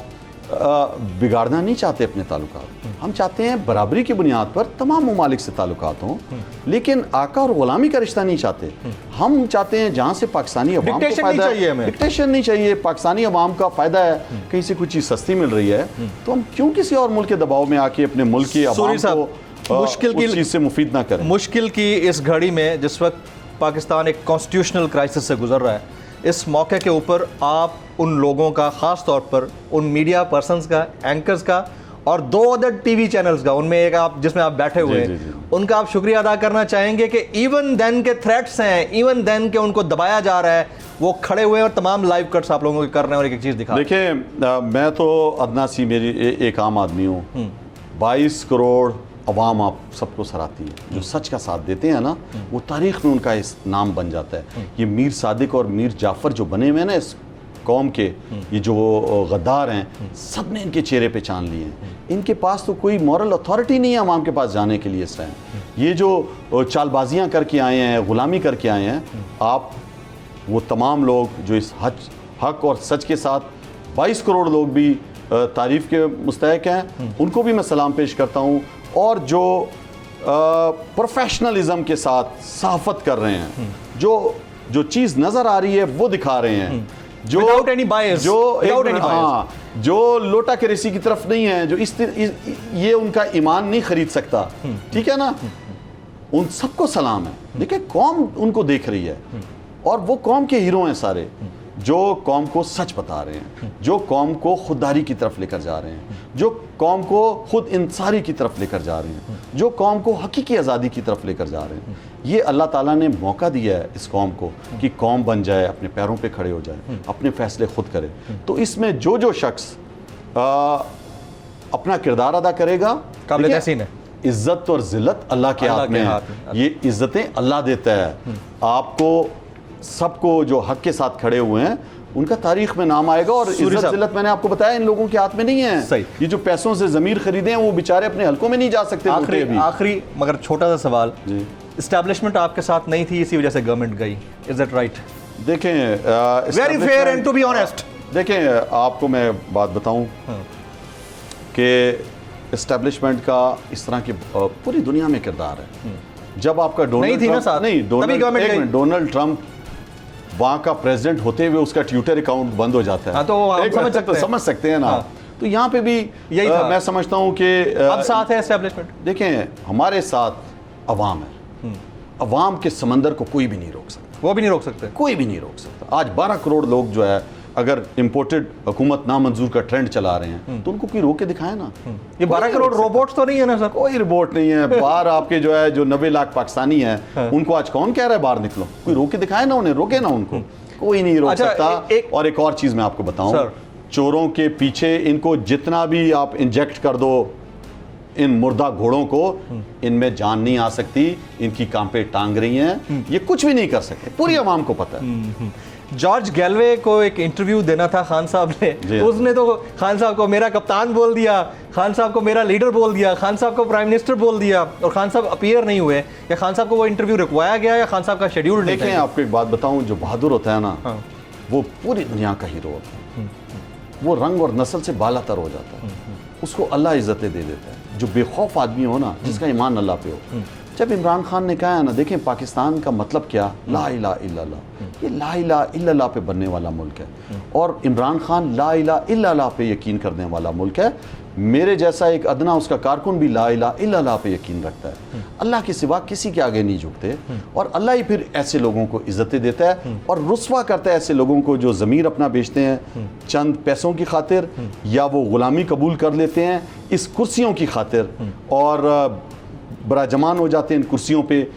बिगाड़ना नहीं चाहते अपने ताल्लुकात, हम चाहते हैं बराबरी की बुनियाद पर तमाम ममालिक से ताल्लुकात हों, लेकिन आका और ग़ुलामी का रिश्ता नहीं चाहते। हम चाहते हैं जहाँ से पाकिस्तानी अवाम को फ़ायदा है, डिक्टेशन नहीं चाहिए, पाकिस्तानी अवाम का फ़ायदा है, कहीं से कोई चीज़ सस्ती मिल रही है तो हम क्यों किसी और मुल्क के दबाव में आके अपने मुल्क की अवाम को मुश्किल की चीज़ से मुफीद ना करें। मुश्किल की इस घड़ी में जिस वक्त पाकिस्तान एक कॉन्स्टिट्यूशनल क्राइसिस से गुजर रहा है, इस मौके के ऊपर आप उन लोगों का, ख़ास तौर पर उन मीडिया पर्सनस का, एंकर्स का और 2 अदर टीवी चैनल्स का, उनमें एक आप जिसमें आप बैठे हुए हैं, उनका आप शुक्रिया अदा करना चाहेंगे कि इवन देन के थ्रेट्स हैं, इवन देन के उनको दबाया जा रहा है, वो खड़े हुए हैं और तमाम लाइव कट्स आप लोगों के कर रहे हैं और एक चीज़ दिखा। देखिए मैं तो अदना सी मेरी एक आम आदमी हूँ, 22 करोड़ अवाम आप सबको सराहती है, जो सच का साथ देते हैं ना, वो तारीख़ में उनका इस नाम बन जाता है। ये मीर सादिक और मीर जाफ़र जो बने हुए हैं ना इस कौम के, ये जो गद्दार हैं, सब ने इनके चेहरे पे चांद लिए हैं। इनके पास तो कोई मॉरल अथॉरिटी नहीं है अवाम के पास जाने के लिए इस टाइम। ये जो चालबाजियाँ करके आए हैं, ग़ुलामी करके आए हैं, आप वो तमाम लोग जो इस हक और सच के साथ 22 करोड़ लोग भी तारीफ़ के मुस्तहिक हैं, उनको भी मैं सलाम पेश करता हूँ। और जो प्रोफेशनलिज्म के साथ सहाफ़त कर रहे हैं, जो चीज़ नज़र आ रही है वो दिखा रहे हैं, जो Without any bias, जो लोटा के रेसी की तरफ नहीं है, जो ये उनका ईमान नहीं खरीद सकता, ठीक है ना, उन सबको सलाम है। देखिए कौम उनको देख रही है और वो कौम के हीरो हैं सारे, जो कौम को सच बता रहे हैं, जो कौम को खुददारी की तरफ लेकर जा रहे हैं, जो कौम को खुद इंसारी की तरफ लेकर जा रहे हैं, जो कौम को हकीकी आज़ादी की तरफ लेकर जा रहे हैं। ये अल्लाह ताला ने मौका दिया है इस कौम को कि कौम बन जाए, अपने पैरों पे खड़े हो जाए, अपने फैसले खुद करे। तो इसमें जो शख्स अपना किरदार अदा करेगा, काबिल तहसीन है। इज़्ज़त और ज़िल्लत अल्लाह के हाथ में है। ये इज़्ज़तें अल्लाह देता है आपको, सबको जो हक के साथ खड़े हुए हैं उनका तारीख में नाम आएगा। और इज़्ज़त ज़िल्लत मैंने आपको बताया इन लोगों के हाथ में नहीं है। सही। ये जो पैसों से ज़मीर खरीदे हैं वो बेचारे अपने हलकों में नहीं जा सकते। आखिरी मगर छोटा सा सवाल, एस्टैब्लिशमेंट आपके साथ नहीं थी, इसी वजह से गवर्नमेंट गई, इज दैट राइट? देखें very fair and to be honest, देखें आपको मैं बात बताऊं कि एस्टैब्लिशमेंट का इस तरह की पूरी दुनिया में किरदार है। जब आपका डोनाल्ड ट्रंप वहाँ का प्रेसिडेंट होते हुए उसका ट्विटर अकाउंट बंद हो जाता है, तो समझ सकते हैं ना। तो यहाँ पे भी यही मैं समझता हूँ कि अब साथ है एस्टैब्लिशमेंट। देखें हमारे साथ अवाम है, अवाम के समंदर को कोई भी नहीं रोक सकता, वो भी नहीं रोक सकते, कोई भी नहीं रोक सकता। आज 12 करोड़ लोग जो है अगर इम्पोर्टेड हुकूमत नामंजूर का ट्रेंड चला रहे हैं तो उनको कोई रोक के दिखाए ना। ये 12 करोड़ रोबोट्स तो नहीं है ना सर? कोई रोबोट नहीं है। बाहर आपके जो है जो 90 लाख पाकिस्तानी हैं उनको आज कौन कह रहा है बाहर निकलो? कोई रोक के दिखाए ना, उन्हें रोके ना, उनको कोई नहीं रोक सकता। और एक और चीज़ मैं आपको बताऊं, चोरों के पीछे इनको जितना भी आप इंजेक्ट कर दो इन मुर्दा घोड़ों को, इनमें जान नहीं आ सकती, इनकी कांपे टांग रही हैं, ये कुछ भी नहीं कर सकते, पूरी आवाम को पता है। जॉर्ज गैलवे को एक इंटरव्यू देना था खान साहब ने, उसने तो खान साहब को मेरा कप्तान बोल दिया, खान साहब को मेरा लीडर बोल दिया, खान साहब को प्राइम मिनिस्टर बोल दिया, और खान साहब अपीयर नहीं हुए। या खान साहब को वो इंटरव्यू रुकवाया गया या खान साहब का शेड्यूल नहीं? देखें आपको एक बात बताऊं, जो बहादुर होता है ना वो पूरी दुनिया का हीरो होता है, वो रंग और नस्ल से बालातर हो जाता है, उसको अल्लाह इज्जतें दे देता है। जो बेखौफ आदमी हो ना, जिसका ईमान अल्लाह पे हो। जब इमरान खान ने कहा है ना, देखें पाकिस्तान का मतलब क्या, ला इलाहा इल्लल्लाह, ये ला इलाहा इल्लल्लाह पे बनने वाला मुल्क है, और इमरान खान ला इलाहा इल्लल्लाह पे यकीन करने वाला मुल्क है। मेरे जैसा एक अदना उसका कारकुन भी ला इलाहा इल्लल्लाह पे यकीन रखता है। अल्लाह के सिवा किसी के आगे नहीं झुकते, और अल्लाह ही फिर ऐसे लोगों को इज्जतें देता है और रुस्वा करता है ऐसे लोगों को जो ज़मीर अपना बेचते हैं चंद पैसों की खातिर, या वो ग़ुलामी कबूल कर लेते हैं इस कुर्सियों की खातिर और बराजमान हो जाते हैं इन कुर्सियों पे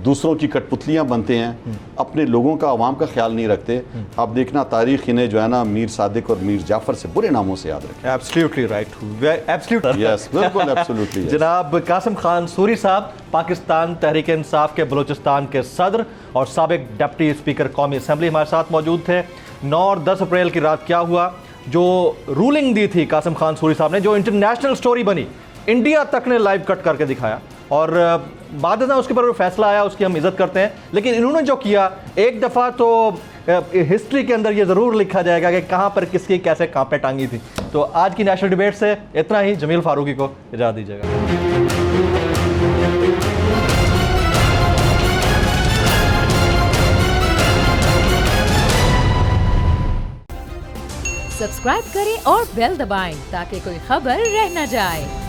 दूसरों की कठपुतलियां बनते हैं, अपने लोगों का, आवाम का ख्याल नहीं रखते। आप देखना तारीख इन्हें जो है ना मीर सादिक और मीर जाफर से बुरे नामों से याद रखे। एब्सोल्युटली राइट, एब्सोल्युटली यस, बिल्कुल एब्सोल्युटली। जनाब कासिम खान सूरी साहब, पाकिस्तान तहरीक इंसाफ के बलूचिस्तान के सदर और साबिक डिप्टी स्पीकर कौमी असम्बली, हमारे साथ मौजूद थे। 9 और 10 अप्रैल की रात क्या हुआ, जो रूलिंग दी थी कासिम खान सूरी साहब ने, जो इंटरनेशनल स्टोरी बनी, इंडिया तक ने लाइव कट करके दिखाया और बाद में उसके ऊपर फैसला आया, उसकी हम इज्जत करते हैं। लेकिन इन्होंने जो किया, एक दफ़ा तो हिस्ट्री के अंदर ये ज़रूर लिखा जाएगा कि कहाँ पर किसकी कैसे कहाँ पे टांगी थी। तो आज की नेशनल डिबेट से इतना ही। जमील फारूकी को इजाज़त दीजिएगा। सब्सक्राइब करें और बेल दबाएं ताकि कोई खबर रह न जाए।